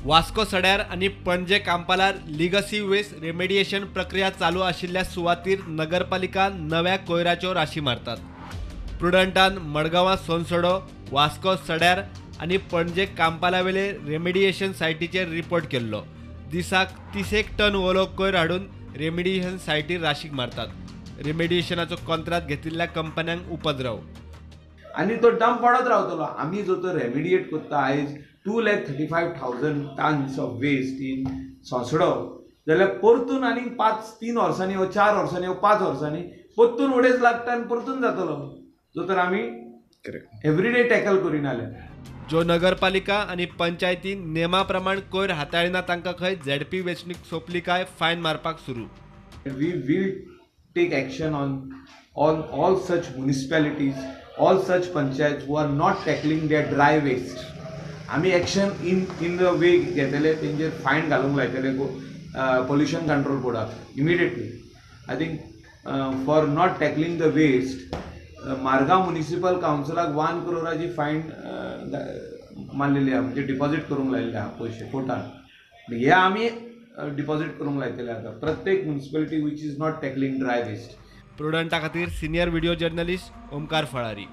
वास्को सड्यार आणि पणजे कांपालार legacy waste remediation प्रक्रिया चालू आशिल्ल्या सुवातीर नगरपालिका नव्या कोयराच्यो राशी मारतात. प्रुडंटान मडगांवां सोनसडो, वास्को सड्यार आणि पणजे कांपालावेले रेमेडिएशन सायटीचेर रिपोर्ट केल्लो. दिसाक 30 टन ओलो कोयर हाडून रेमेडिएशन सायटीर राशीक मारतात. रेमेडिएशनाचो कॉन्ट्रॅक्ट घेतिल्ल्या कंपन्यांक उपद्रव. आणि तो डंप वाढत रावतलो. आम्ही जो तो रेमिडिएट करता आयज 2,35,000 टन्स ऑफ वेस्ट इन सोंसडो, जाल्यार परतून आनी 3 वर्सांनी वा 4 वर्सांनी वा 5 वर्सांनी परतून उडेच लागता आनी परतून जातलो, जो तर आमी एवरीडे टॅकल करिनाले. जो नगरपालिका आणि पंचायती नेमा प्रमाण कोयर हाताळिना तांकां खंय झेडपी वेंचणूक सोंपली काय फायन मारपाक सुरू. We will take action on all such municipalities, all such panchayats who are not tackling their dry waste. आम्ही ॲक्शन इन द वे घेतले, तेंचेर फायन घालूंक लायतले पोल्युशन कंट्रोल बोर्डाक immediately. I think for not tackling the waste Margao municipal कावन्सिलाक 1 करोडाची fine मारलेली आहा, म्हणजे डिपॉझिट करूंक लायिल्ले आहा पयशे कोर्टान. हे आमी डिपॉझिट करूंक लायतले आता प्रत्येक municipality which is not tackling dry waste. प्रुडंटा खातीर senior video journalist Omkar Phalari.